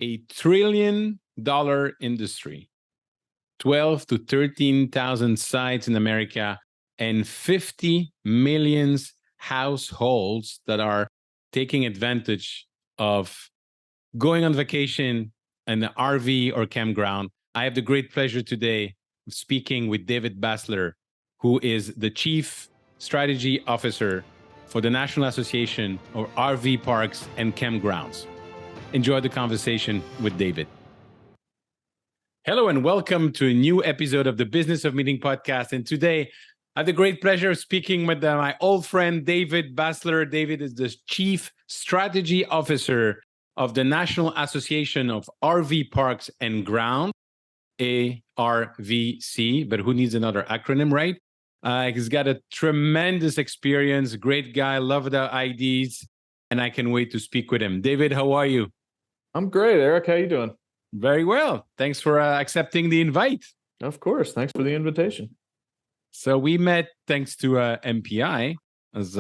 $1 trillion industry, 12 to 13,000 sites in America, and 50 million households that are taking advantage of going on vacation in an RV or campground. I have the great pleasure today of speaking with David Basler, who is the Chief Strategy Officer for the National Association of RV Parks and Campgrounds. Enjoy the conversation with David. Hello and welcome to a new episode of the Business of Meeting podcast. And today I have the great pleasure of speaking with my old friend, David Basler. David is the Chief Strategy Officer of the National Association of RV Parks and Grounds, ARVC, but who needs another acronym, right? He's got a tremendous experience, great guy, love the ideas, and I can wait to speak with him. David, how are you? I'm great, Eric. How you doing? Very well. Thanks for accepting the invite. Of course. Thanks for the invitation. So we met thanks to MPI, as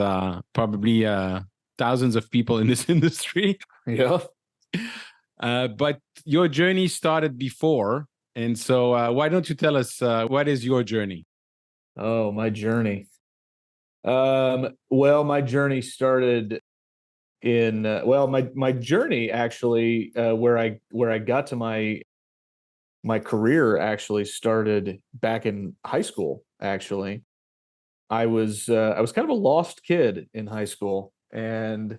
probably thousands of people in this industry. Yeah. But your journey started before. And so why don't you tell us what is your journey? Oh, my journey. Well, my journey started in my journey actually where I got to my career actually started back in high school. Actually, I was kind of a lost kid in high school and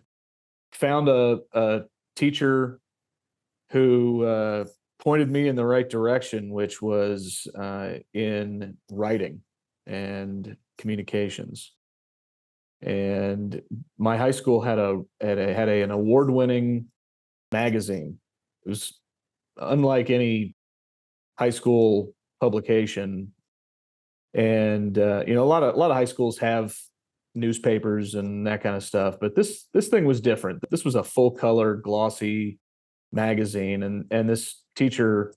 found a teacher who pointed me in the right direction, which was in writing and communications. And my high school had an award-winning magazine. It was unlike any high school publication. And a lot of high schools have newspapers and that kind of stuff, but this thing was different. This was a full-color, glossy magazine, and this teacher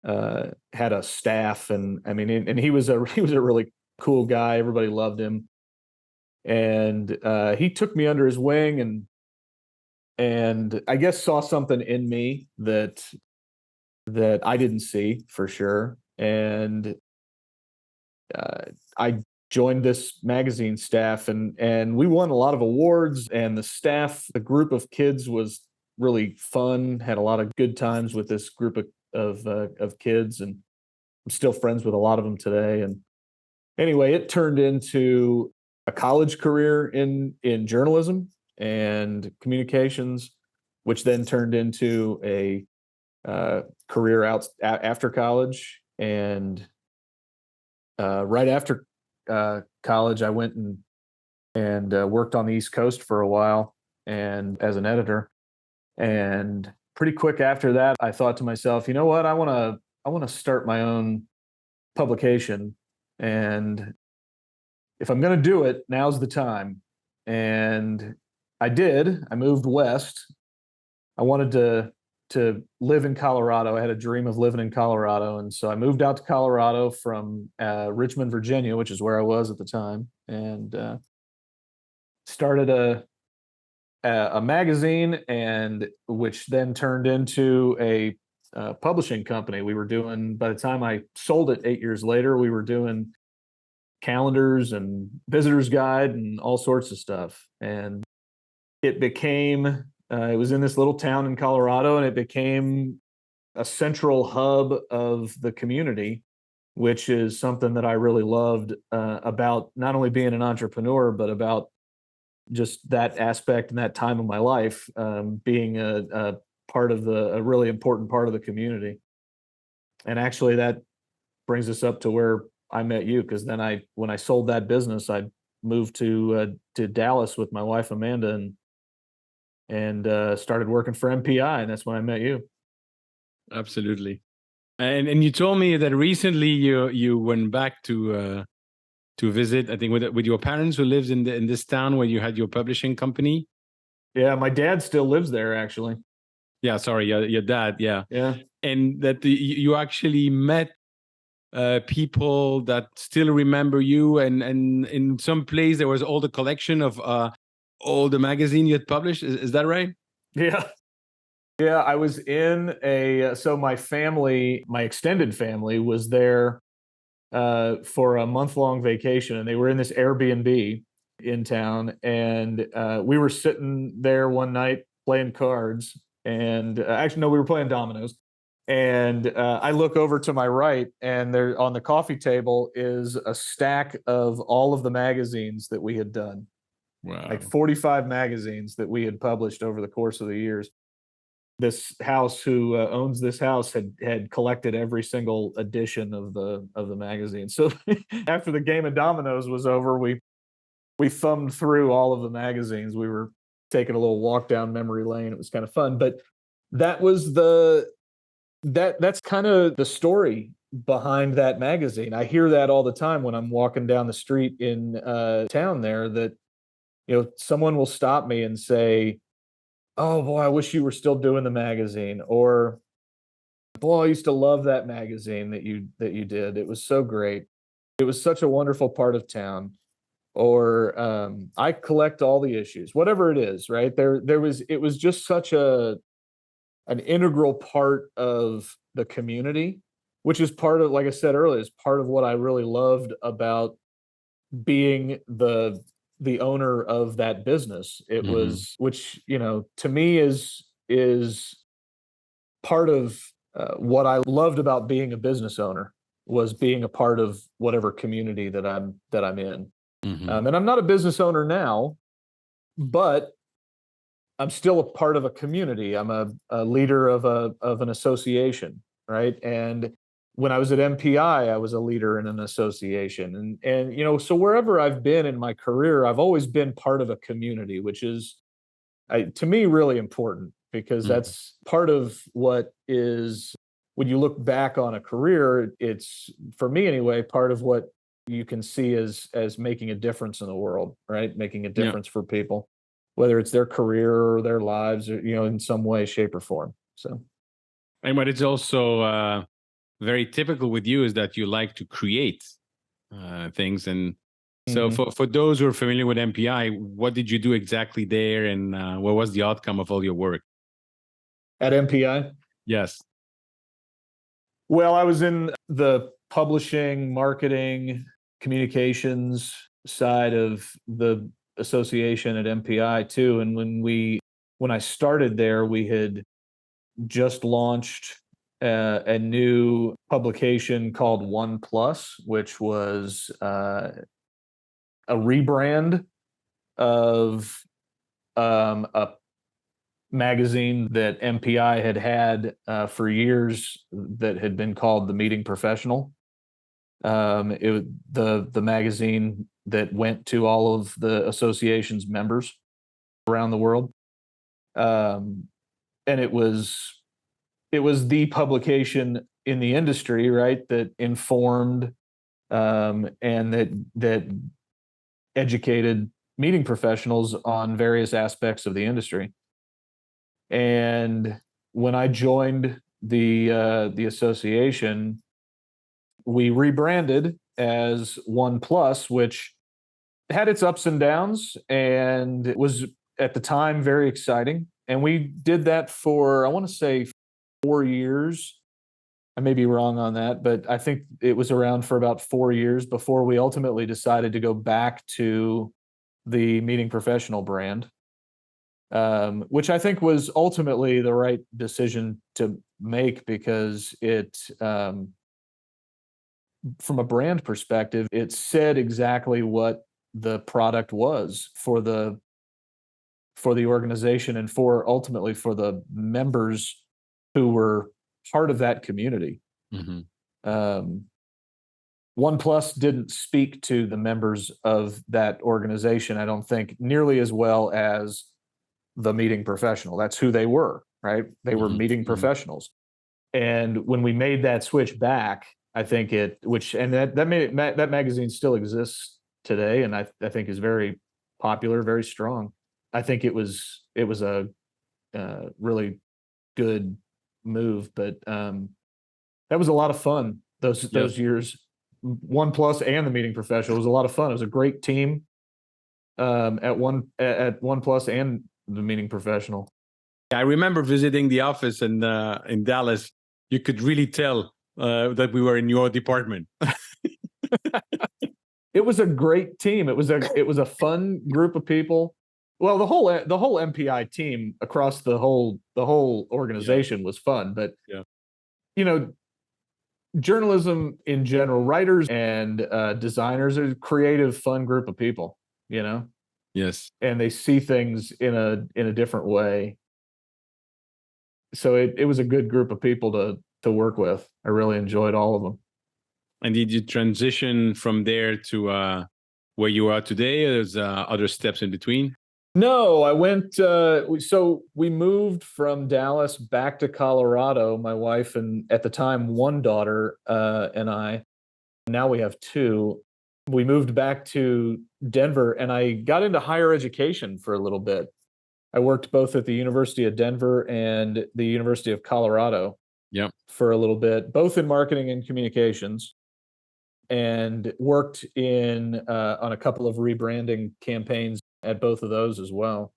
had a staff, and I mean, and he was a really cool guy. Everybody loved him, and he took me under his wing, and I guess saw something in me that I didn't see for sure, and I joined this magazine staff, and we won a lot of awards, and the group of kids was really fun, had a lot of good times with this group of kids, and I'm still friends with a lot of them today. And anyway, it turned into a college career in journalism and communications, which then turned into a career out after college. And right after college, I went and worked on the East Coast for a while, and as an editor. And pretty quick after that, I thought to myself, you know what, I want to start my own publication, and if I'm going to do it, now's the time. And I did. I moved west. I wanted to live in Colorado. I had a dream of living in Colorado, and so I moved out to Colorado from Richmond, Virginia, which is where I was at the time, and started a magazine, and which then turned into a publishing company. We were doing, by the time I sold it 8 years later, we were doing calendars and visitors guide and all sorts of stuff. And it became, it was in this little town in Colorado, and it became a central hub of the community, which is something that I really loved about not only being an entrepreneur, but about just that aspect and that time of my life, being a part of a really important part of the community. And actually that brings us up to where I met you, because then when I sold that business, I moved to Dallas with my wife, Amanda, and started working for MPI, and that's when I met you. Absolutely. And you told me that recently you went back to visit, I think, with your parents who lives in this town where you had your publishing company. Yeah, my dad still lives there, actually. Yeah, sorry, your dad. Yeah, yeah. And that you actually met people that still remember you, and in some place there was all the collection of all the magazine you had published. Is that right? Yeah. Yeah, I was in so my family, my extended family was there for a month-long vacation, and they were in this Airbnb in town, and we were sitting there one night playing cards, and actually, no, we were playing dominoes. And I look over to my right, and there on the coffee table is a stack of all of the magazines that we had done, like Wow. 45 magazines that we had published over the course of the years. This house who owns this house had collected every single edition of the magazine. So after the game of dominoes was over, we thumbed through all of the magazines. We were taking a little walk down memory lane. It was kind of fun, but that was that's kind of the story behind that magazine. I hear that all the time when I'm walking down the street in town there, that someone will stop me and say, "Oh boy, I wish you were still doing the magazine," or "Boy, I used to love that magazine that you did. It was so great. It was such a wonderful part of town." Or "I collect all the issues," whatever it is, right? It was just such an integral part of the community, which is part of, like I said earlier, is part of what I really loved about being the owner of that business. It Hmm. was, which, to me is part of what I loved about being a business owner, was being a part of whatever community that I'm in. Hmm. And I'm not a business owner now, but I'm still a part of a community. I'm a leader of an association, right? And when I was at MPI, I was a leader in an association, and so wherever I've been in my career, I've always been part of a community, which is, to me, really important, because Hmm. that's part of what is, when you look back on a career, it's, for me anyway, part of what you can see as making a difference in the world, right? Making a Yeah. difference for people, whether it's their career or their lives, or in some way, shape, or form. So, And what is also very typical with you is that you like to create things. And so, mhm. for those who are familiar with MPI, what did you do exactly there, and what was the outcome of all your work? At MPI, Yes. well, I was in the publishing, marketing, communications side of the association at MPI too. And when I started there, we had just launched a new publication called One Plus, which was a rebrand of a magazine that MPI had for years, that had been called The Meeting Professional. The magazine that went to all of the association's members around the world, um, and it was the publication in the industry, right, that informed and that educated meeting professionals on various aspects of the industry. And when I joined the association, we rebranded as One Plus, which had its ups and downs, and it was at the time very exciting. And we did that for, I want to say, 4 years. I may be wrong on that, but I think it was around for about 4 years before we ultimately decided to go back to the Meeting Professional brand, which I think was ultimately the right decision to make, because from a brand perspective, it said exactly what the product was for the organization, and for ultimately for the members who were part of that community. Hmm. Um, OnePlus didn't speak to the members of that organization, I don't think, nearly as well as the meeting professional. That's who they were, right? They were Hmm. meeting Hmm. professionals. And when we made that switch back, I think that magazine still exists today, and I think is very popular, very strong. I think it was a really good move, but that was a lot of fun. Those Yes. those years, One Plus and the Meeting Professional, was a lot of fun. It was a great team at One Plus and the Meeting Professional. I remember visiting the office in Dallas. You could really tell that we were in your department. It was a great team. It was a fun group of people. Well, the whole MPI team across the whole organization was fun, but you know, journalism in general, writers and designers are a creative, fun group of people, you know? Yes. And they see things in a different way. So it was a good group of people to work with. I really enjoyed all of them. And did you transition from there to where you are today? Or there's other steps in between? No, I went. So we moved from Dallas back to Colorado. My wife and at the time one daughter and I. Now we have two. We moved back to Denver, and I got into higher education for a little bit. I worked both at the University of Denver and the University of Colorado. For a little bit, both in marketing and communications, and worked in on a couple of rebranding campaigns at both of those as well,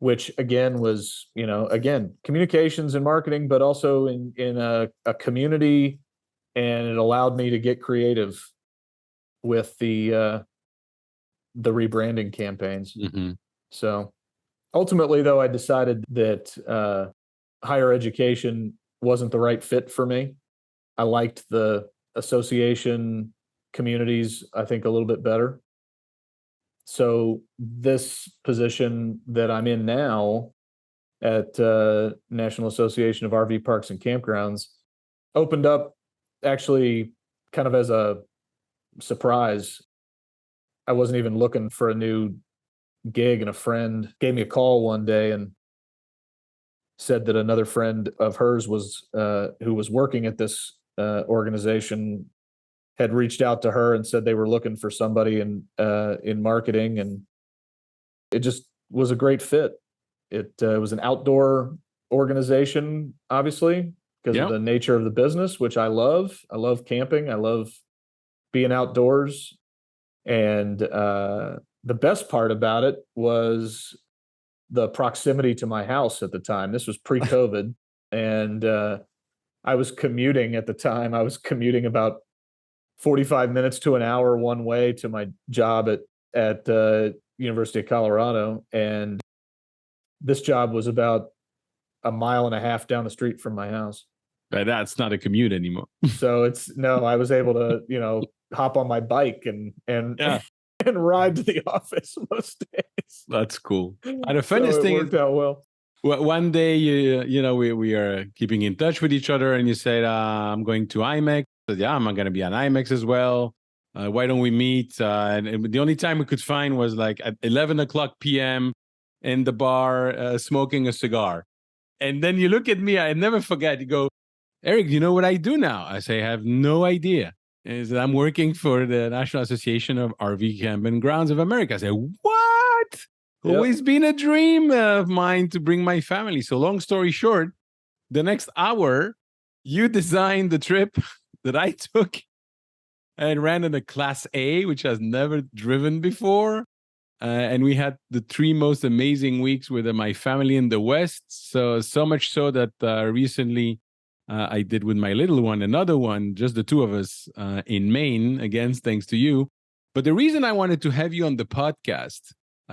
which again was, again, communications and marketing, but also in a community, and it allowed me to get creative with the rebranding campaigns. Mm-hmm. So ultimately, though, I decided that higher education wasn't the right fit for me. I liked the association communities, I think, a little bit better. So this position that I'm in now at National Association of RV Parks and Campgrounds opened up actually kind of as a surprise. I wasn't even looking for a new gig, and a friend gave me a call one day and said that another friend of hers was who was working at this organization had reached out to her and said they were looking for somebody in marketing, and it just was a great fit. It was an outdoor organization, obviously, because of the nature of the business, which I love. I love camping. I love being outdoors. And the best part about it was the proximity to my house at the time. This was pre-COVID. And I was commuting at the time. I was commuting about 45 minutes to an hour one way to my job at University of Colorado. And this job was about a mile and a half down the street from my house. That's not a commute anymore. So I was able to, hop on my bike and and ride to the office most days. That's cool. And the funniest thing worked out well. One day, we are keeping in touch with each other, and you said, "I'm going to IMEX." I said, "Yeah, I'm going to be on IMEX as well. Why don't we meet?" And the only time we could find was like at 11 o'clock p.m. in the bar, smoking a cigar. And then you look at me. I never forget. You go, "Eric, do you know what I do now?" I say, "I have no idea." And he said, "I'm working for the National Association of RV Campgrounds of America." I say, "What?" Always been a dream of mine to bring my family. So long story short, the next hour, you designed the trip that I took and ran in a Class A, which has never driven before. And we had the 3 most amazing weeks with my family in the West. So much so that recently I did with my little one, another one, just the two of us in Maine, again, thanks to you. But the reason I wanted to have you on the podcast,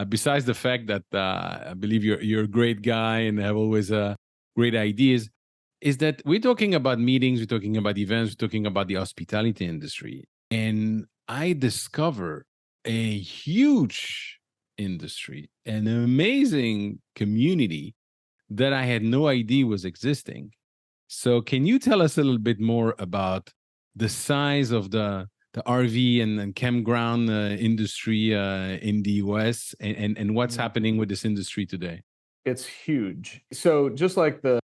besides the fact that I believe you're a great guy and have always great ideas, is that we're talking about meetings, we're talking about events, we're talking about the hospitality industry. And I discover a huge industry, an amazing community that I had no idea was existing. So can you tell us a little bit more about the size of the RV and campground industry in the US, and what's happening with this industry today? It's huge. So just like the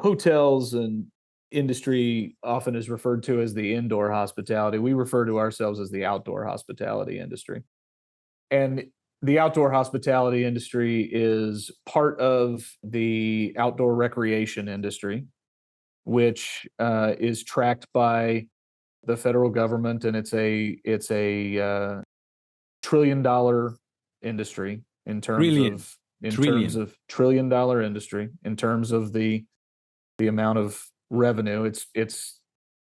hotels and industry often is referred to as the indoor hospitality, we refer to ourselves as the outdoor hospitality industry. And the outdoor hospitality industry is part of the outdoor recreation industry, which is tracked by the federal government, and it's a $1 trillion industry in terms of in terms Trillion. of trillion-dollar industry, in terms of the amount of revenue. It's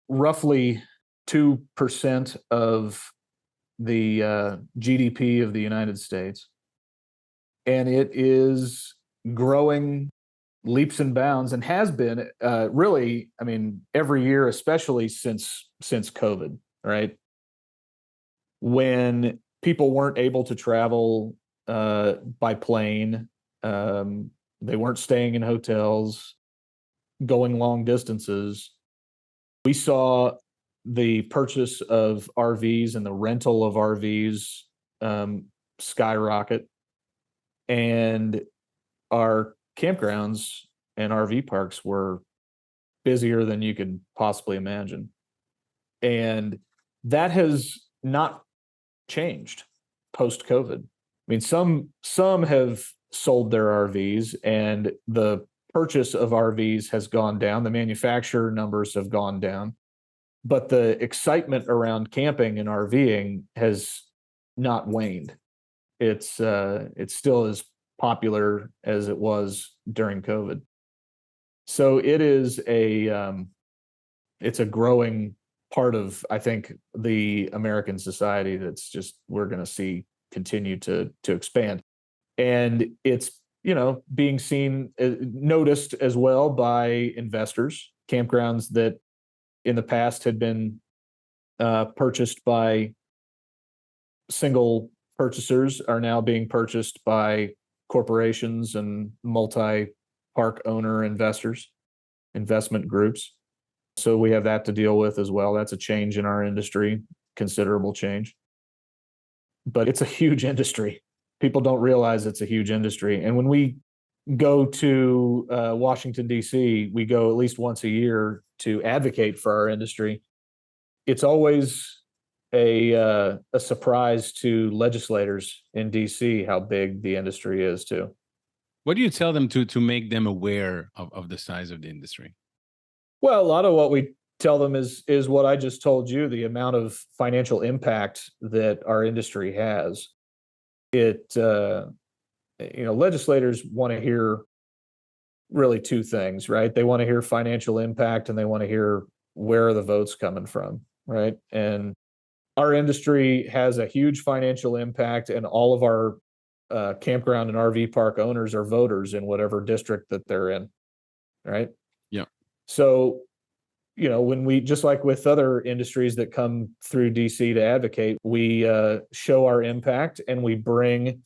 roughly 2% of the GDP of the United States, and it is growing leaps and bounds, and has been really, I mean, every year, especially since COVID, right? When people weren't able to travel by plane, they weren't staying in hotels, going long distances. We saw the purchase of RVs and the rental of RVs skyrocket, and our campgrounds and RV parks were busier than you could possibly imagine. And that has not changed post COVID. I mean, some have sold their RVs and the purchase of RVs has gone down. The manufacturer numbers have gone down, but the excitement around camping and RVing has not waned. It's still as popular as it was during COVID. So it is it's a growing part of, I think, the American society that's just, we're going to see continue to expand. And it's, being seen, noticed as well by investors. Campgrounds that in the past had been purchased by single purchasers are now being purchased by corporations and multi-park owner investors, investment groups. So we have that to deal with as well. That's a change in our industry, considerable change. But it's a huge industry. People don't realize it's a huge industry. And when we go to Washington, D.C., we go at least once a year to advocate for our industry. It's always a surprise to legislators in D.C. how big the industry is too. What do you tell them to make them aware of the size of the industry? Well, a lot of what we tell them is what I just told you, the amount of financial impact that our industry has. Legislators want to hear really two things, right? They want to hear financial impact and they want to hear where are the votes coming from, right? And our industry has a huge financial impact, and all of our campground and RV park owners are voters in whatever district that they're in, right? Yeah. So, when we, just like with other industries that come through DC to advocate, we show our impact, and we bring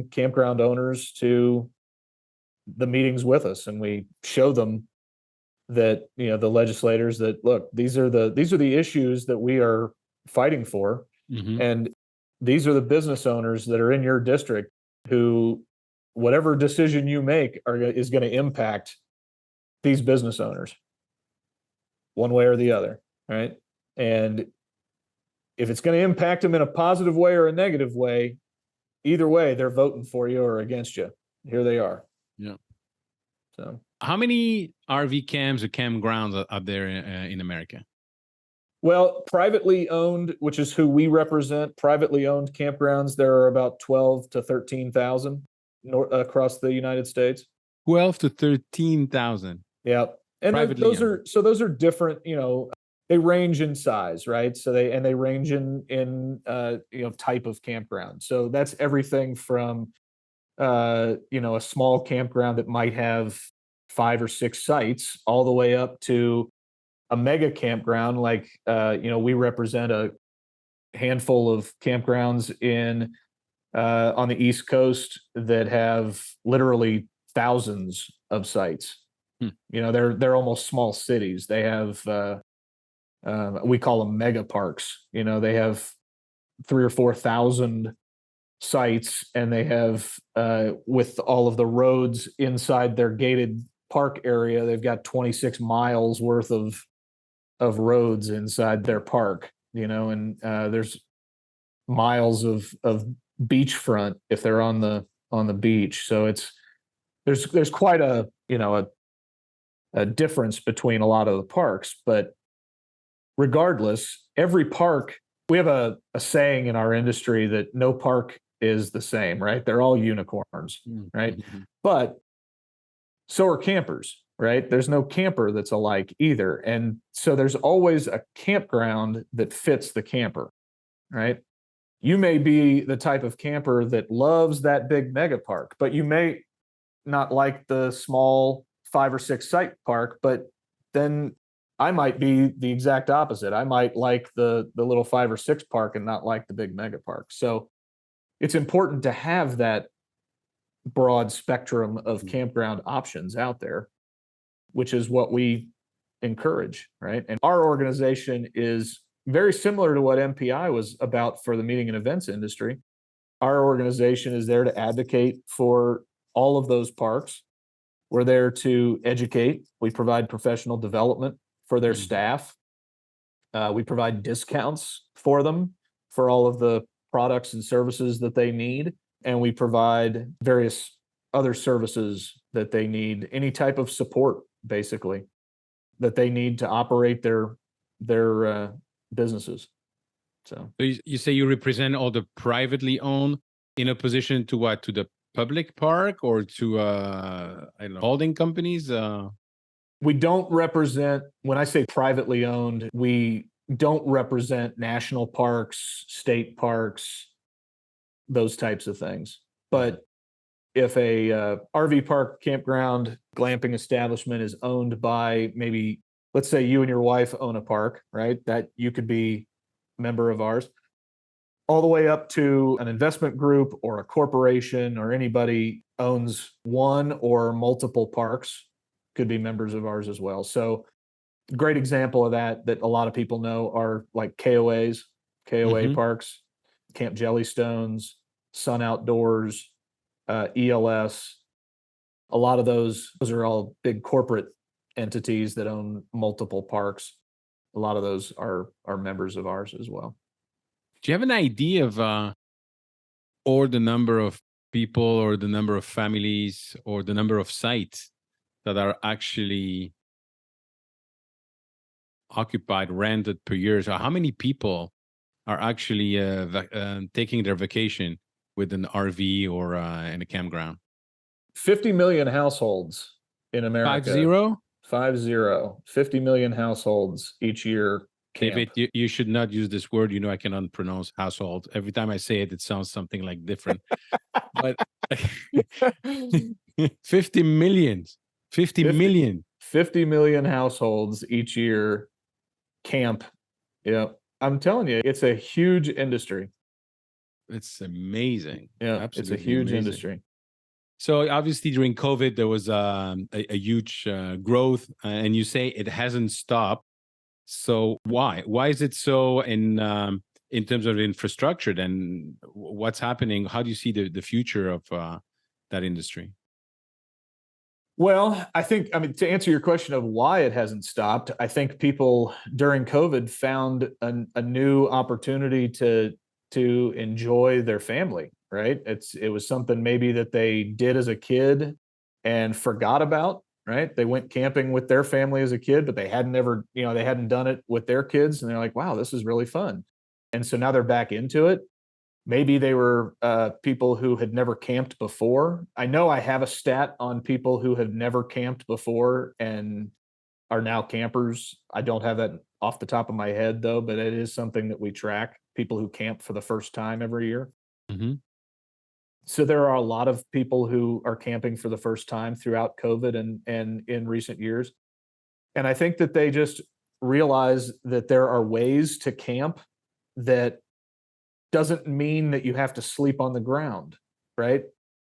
campground owners to the meetings with us, and we show them that, the legislators, that look, these are the issues that we are fighting for. Mm-hmm. And these are the business owners that are in your district who, whatever decision you make is going to impact these business owners one way or the other, right? And if it's going to impact them in a positive way or a negative way, either way, they're voting for you or against you. Here they are. Yeah. So, how many RV camps or campgrounds are there in America? Well, privately owned, which is who we represent, privately owned campgrounds, there are about 12 to 13,000 across the United States. 12 to 13,000. Yeah. And those are different, they range in size, right? So they range in type of campground. So that's everything from a small campground that might have 5 or 6 sites, all the way up to a mega campground. Like we represent a handful of campgrounds on the East Coast that have literally thousands of sites. They're almost small cities. They have we call them mega parks. They have 3,000 or 4,000 sites, and they have with all of the roads inside their gated park area, they've got 26 miles worth of roads inside their park. And there's miles of beachfront if they're on the beach. So there's quite a difference between a lot of the parks. But regardless, every park, we have a saying in our industry that no park is the same, right? They're all unicorns, right? Mm-hmm. But so are campers, right? There's no camper that's alike either. And so there's always a campground that fits the camper, right? You may be the type of camper that loves that big mega park, but you may not like the small 5 or 6 site park. But then I might be the exact opposite. I might like the little 5 or 6 park and not like the big mega park. So it's important to have that broad spectrum of campground options out there, which is what we encourage, right? And our organization is very similar to what MPI was about for the meeting and events industry. Our organization is there to advocate for all of those parks. We're there to educate. We provide professional development for their staff. We provide discounts for them for all of the products and services that they need. And we provide various other services that they need, any type of support, basically, that they need to operate their businesses. So you say you represent all the privately owned in opposition to what? To the public park or to I don't know, holding companies? We don't represent, when I say privately owned, we don't represent national parks, state parks, those types of things. But if a RV park, campground, glamping establishment is owned by, maybe, let's say you and your wife own a park, right? That you could be a member of ours, all the way up to an investment group or a corporation or anybody owns one or multiple parks, could be members of ours as well. So great example of that a lot of people know are like KOA parks, Camp Jellystones, Sun Outdoors, ELS. A lot of those are all big corporate entities that own multiple parks. A lot of those are members of ours as well. Do you have an idea of or the number of people or the number of families or the number of sites that are actually occupied, rented per year? So how many people are actually taking their vacation with an RV or in a campground? 50 million households in America. 50 million households each year camp. David, you should not use this word. You know, I cannot pronounce household. Every time I say it, it sounds something like different. But 50 million. 50 million. 50 million households each year camp. Yeah. I'm telling you, it's a huge industry. It's amazing. Yeah, absolutely, it's a huge amazing industry. So obviously during COVID, there was a huge growth, and you say it hasn't stopped. So why? Why is it so in terms of infrastructure? Then what's happening? How do you see the future of that industry? Well, I mean, to answer your question of why it hasn't stopped, I think people during COVID found a new opportunity to enjoy their family, right? It was something maybe that they did as a kid and forgot about, right? They went camping with their family as a kid, but they hadn't done it with their kids. And they're like, wow, this is really fun. And so now they're back into it. Maybe they were people who had never camped before. I know I have a stat on people who have never camped before and are now campers. I don't have that off the top of my head, though, but it is something that we track, people who camp for the first time every year. Mm-hmm. So there are a lot of people who are camping for the first time throughout COVID and in recent years. And I think that they just realize that there are ways to camp that doesn't mean that you have to sleep on the ground, right?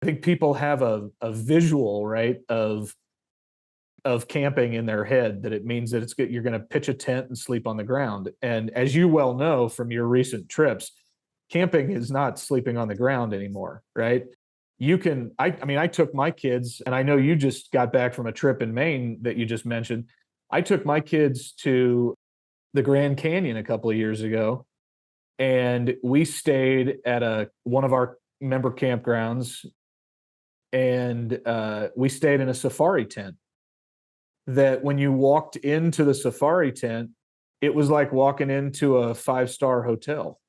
I think people have a visual, right, of camping in their head, that it means that you're going to pitch a tent and sleep on the ground. And as you well know from your recent trips, camping is not sleeping on the ground anymore, right? I took my kids, and I know you just got back from a trip in Maine that you just mentioned. I took my kids to the Grand Canyon a couple of years ago, and we stayed at one of our member campgrounds, and we stayed in a safari tent. That when you walked into the safari tent, it was like walking into a 5-star hotel.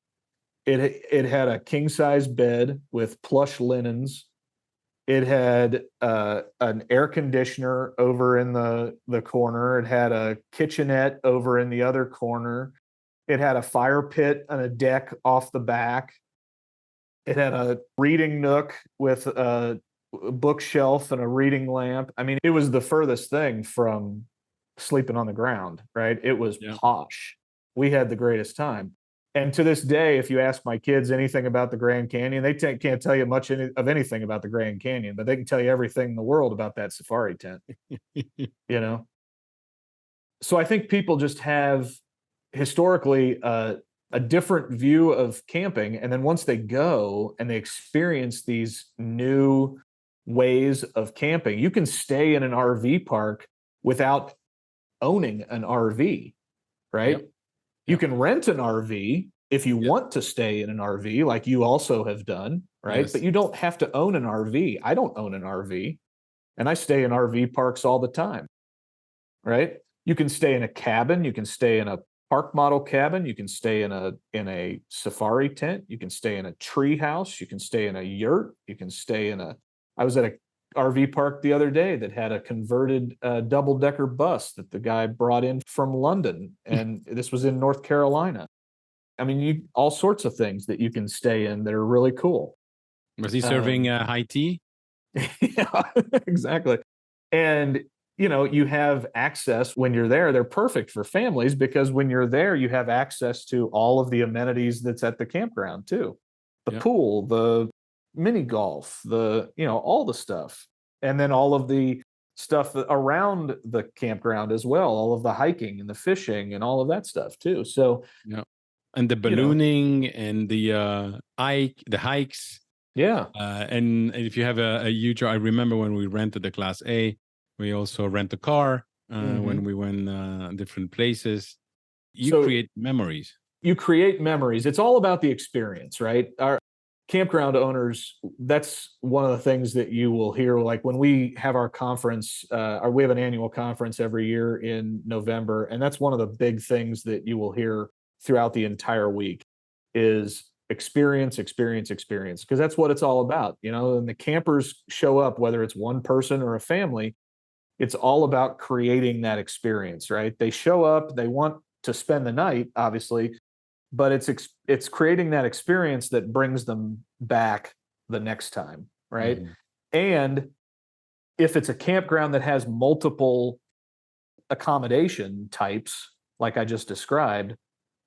It had a king size bed with plush linens. It had an air conditioner over in the corner. It had a kitchenette over in the other corner. It had a fire pit and a deck off the back. It had a reading nook with a bookshelf and a reading lamp. I mean, it was the furthest thing from sleeping on the ground, right? It was posh. We had the greatest time. And to this day, if you ask my kids anything about the Grand Canyon, they can't tell you much of anything about the Grand Canyon, but they can tell you everything in the world about that safari tent, you know? So I think people just have historically a different view of camping. And then once they go and they experience these new ways of camping, you can stay in an RV park without owning an RV, right? Yep. You can rent an RV if you want to stay in an RV, like you also have done, right? Yes. But you don't have to own an RV. I don't own an RV, and I stay in RV parks all the time, right? You can stay in a cabin. You can stay in a park model cabin. You can stay in a safari tent. You can stay in a tree house. You can stay in a yurt. You can stay in I was at a RV park the other day that had a converted double-decker bus that the guy brought in from London, and this was in North Carolina. I mean, all sorts of things that you can stay in that are really cool. Was he serving high tea? Yeah, exactly. And you have access when you're there. They're perfect for families because when you're there, you have access to all of the amenities that's at the campground too. The pool, the mini golf, all the stuff. And then all of the stuff around the campground as well, all of the hiking and the fishing and all of that stuff too. So, and the ballooning and the hikes. Yeah. And if you have a huge, I remember when we rented the Class A, we also rent a car when we went different places. You create memories. You create memories. It's all about the experience, right? Our campground owners, that's one of the things that you will hear. Like when we have our conference, or we have an annual conference every year in November, and that's one of the big things that you will hear throughout the entire week is experience, because that's what it's all about, and the campers show up, whether it's one person or a family, it's all about creating that experience, right? They show up, they want to spend the night, obviously, but it's creating that experience that brings them back the next time, right? And if it's a campground that has multiple accommodation types, like I just described,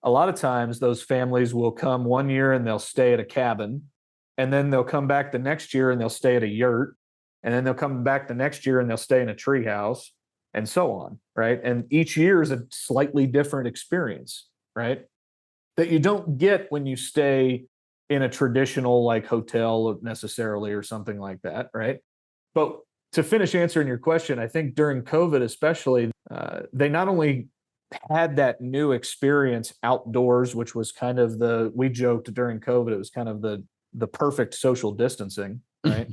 a lot of times those families will come one year and they'll stay at a cabin, and then they'll come back the next year and they'll stay at a yurt, and then they'll come back the next year and they'll stay in a tree house, and so on, right? And each year is a slightly different experience, right? That you don't get when you stay in a traditional like hotel necessarily or something like that, right? But to finish answering your question, I think during COVID especially, they not only had that new experience outdoors, which was kind of we joked during COVID, it was kind of the perfect social distancing, right?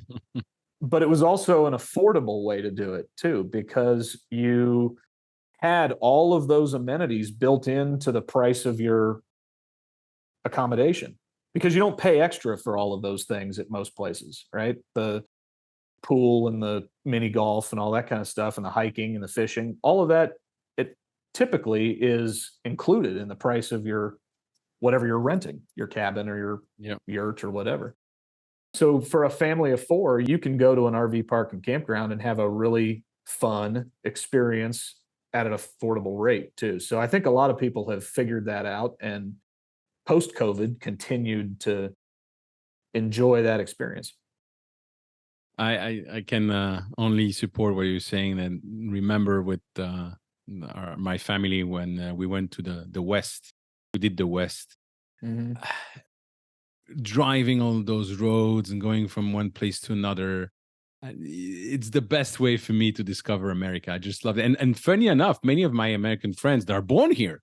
But it was also an affordable way to do it too, because you had all of those amenities built into the price of your accommodation, because you don't pay extra for all of those things at most places, right? The pool and the mini golf and all that kind of stuff, and the hiking and the fishing, all of that, it typically is included in the price of your whatever you're renting, your cabin or your yurt or whatever. So for a family of 4, you can go to an RV park and campground and have a really fun experience at an affordable rate too. So I think a lot of people have figured that out, and post-COVID continued to enjoy that experience. I can only support what you're saying, and remember with my family when we went to the West. We did the West. Driving all those roads and going from one place to another. It's the best way for me to discover America. I just love it. And funny enough, many of my American friends that are born here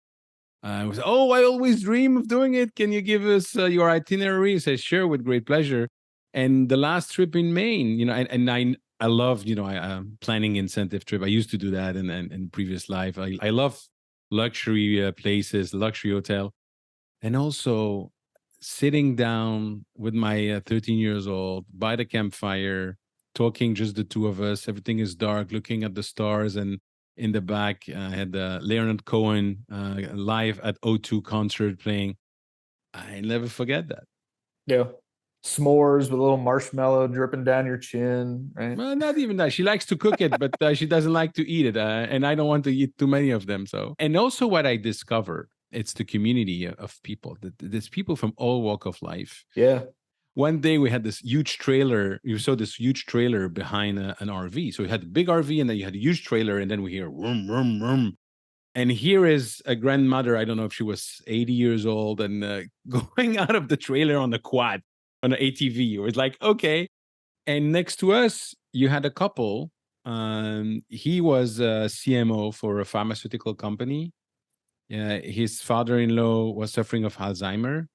was, oh, I always dream of doing it. Can you give us your itinerary? I say, sure, with great pleasure. And the last trip in Maine, and I love, planning incentive trip. I used to do that in previous life. I love luxury places, luxury hotel. And also sitting down with my 13 years old by the campfire, talking just the two of us. Everything is dark, looking at the stars, and in the back, I had Leonard Cohen live at O2 concert playing. I never forget that. Yeah. S'mores with a little marshmallow dripping down your chin, right? Well, not even that. She likes to cook it, but she doesn't like to eat it, and I don't want to eat too many of them. So, and also what I discovered, it's the community of people. There's people from all walk of life. Yeah. One day we had this huge trailer. You saw this huge trailer behind an RV. So you had a big RV, and then you had a huge trailer, and then we hear vroom, vroom, vroom. And here is a grandmother. I don't know if she was 80 years old, and going out of the trailer on the quad, on an ATV. It was like, okay. And next to us, you had a couple. He was a CMO for a pharmaceutical company. His father-in-law was suffering of Alzheimer,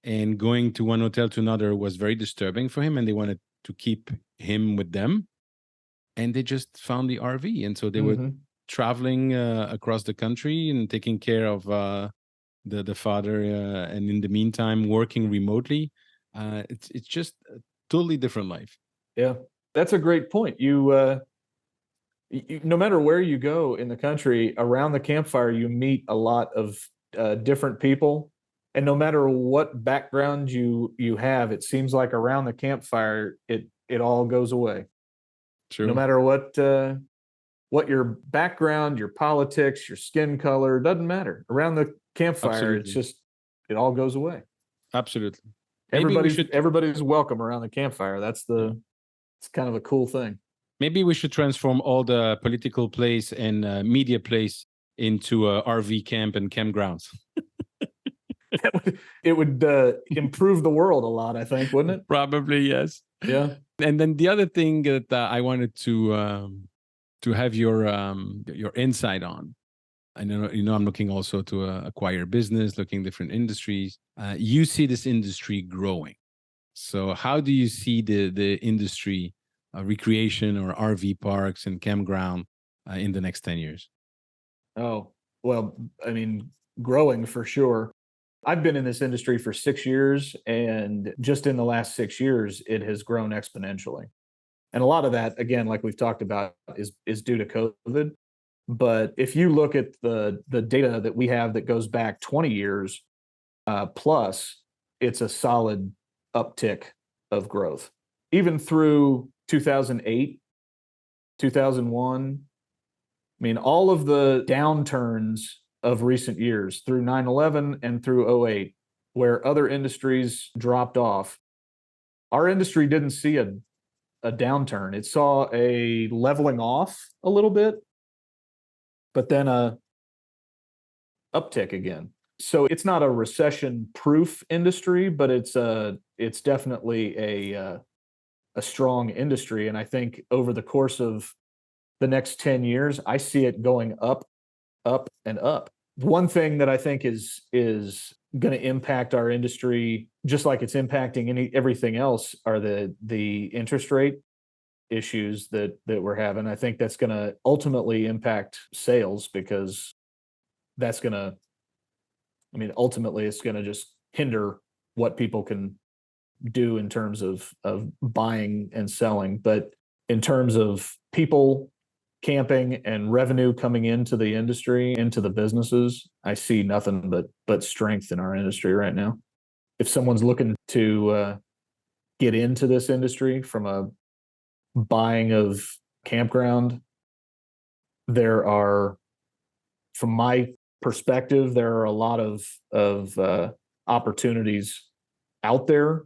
and going to one hotel to another was very disturbing for him, and they wanted to keep him with them. And they just found the RV, and so they were traveling across the country and taking care of the father, and in the meantime working remotely. It's just a totally different life. Yeah, that's a great point. No matter where you go in the country, around the campfire, you meet a lot of different people, and no matter what background you have, it seems like around the campfire, it all goes away. True. No matter what your background, your politics, your skin color, doesn't matter. Around the campfire, Absolutely. it all goes away. Absolutely. Everybody's welcome around the campfire. It's kind of a cool thing. Maybe we should transform all the political place and media place into a RV camp and campgrounds. It would improve the world a lot, I think, wouldn't it? Probably, yes. Yeah. And then the other thing that I wanted to have your insight on. I know I'm looking also to acquire business, looking different industries. You see this industry growing. So how do you see the industry, recreation or RV parks and campground in the next 10 years? Oh, well, I mean, growing for sure. I've been in this industry for 6 years, and just in the last 6 years, it has grown exponentially. And a lot of that, again, like we've talked about, is due to COVID. But if you look at the data that we have that goes back 20 years plus, it's a solid uptick of growth. Even through 2008, 2001, I mean, all of the downturns of recent years through 9/11 and through 2008, where other industries dropped off, our industry didn't see a downturn. It saw a leveling off a little bit, but then a uptick again. So it's not a recession-proof industry, but it's definitely a strong industry. And I think over the course of the next 10 years, I see it going up, up, and up. One thing that I think is going to impact our industry, just like it's impacting everything else, are the interest rate issues that we're having. I think that's going to ultimately impact sales, because that's going to, I mean, ultimately it's going to just hinder what people can do in terms of buying and selling. But in terms of people camping and revenue coming into the industry, into the businesses, I see nothing but strength in our industry right now. If someone's looking to get into this industry from a buying of campground, there are, from my perspective, there are a lot of opportunities out there.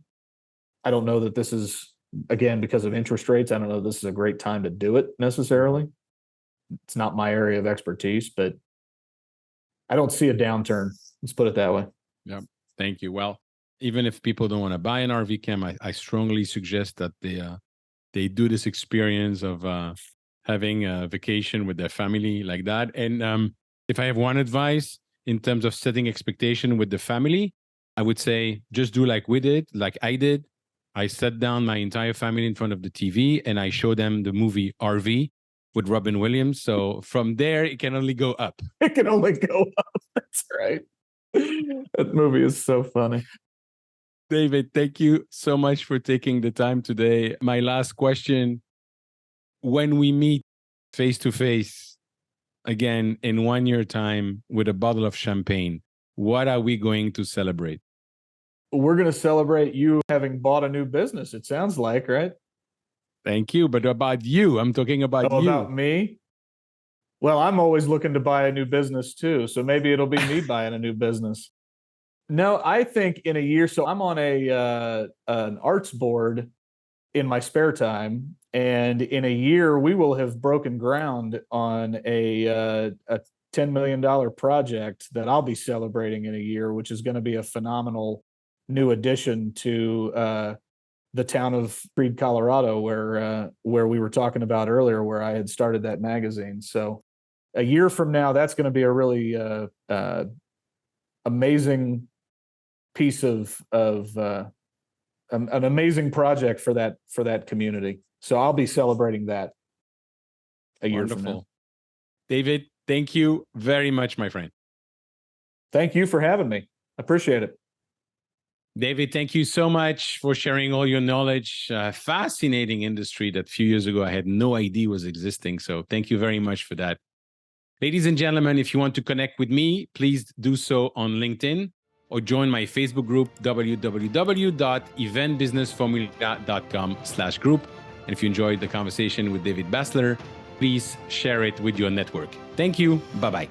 I don't know that this is, again, because of interest rates, I don't know this is a great time to do it necessarily. It's not my area of expertise, but I don't see a downturn. Let's put it that way. Yeah. Thank you. Well, even if people don't want to buy an RV camp, I strongly suggest that they do this experience of having a vacation with their family like that. And if I have one advice in terms of setting expectation with the family, I would say just do like we did, like I did. I sat down my entire family in front of the TV and I showed them the movie RV with Robin Williams. So from there, it can only go up. It can only go up. That's right. That movie is so funny. David, thank you so much for taking the time today. My last question, when we meet face to face again in 1 year time with a bottle of champagne, what are we going to celebrate? We're going to celebrate you having bought a new business, it sounds like, right? Thank you. But about you, I'm talking about Oh, you. about me? Well, I'm always looking to buy a new business too. So maybe it'll be me buying a new business. No, I think in a year. So I'm on an arts board in my spare time, and in a year we will have broken ground on a $10 million project that I'll be celebrating in a year, which is going to be a phenomenal new addition to the town of Creed, Colorado, where we were talking about earlier, where I had started that magazine. So a year from now, that's going to be a really amazing piece of an amazing project for that community. So I'll be celebrating that a year from now. David, thank you very much, my friend. Thank you for having me. I appreciate it. David, thank you so much for sharing all your knowledge. Fascinating industry that a few years ago I had no idea was existing. So thank you very much for that. Ladies and gentlemen, if you want to connect with me, please do so on LinkedIn or join my Facebook group, www.eventbusinessformula.com/group. And if you enjoyed the conversation with David Basler, please share it with your network. Thank you. Bye-bye.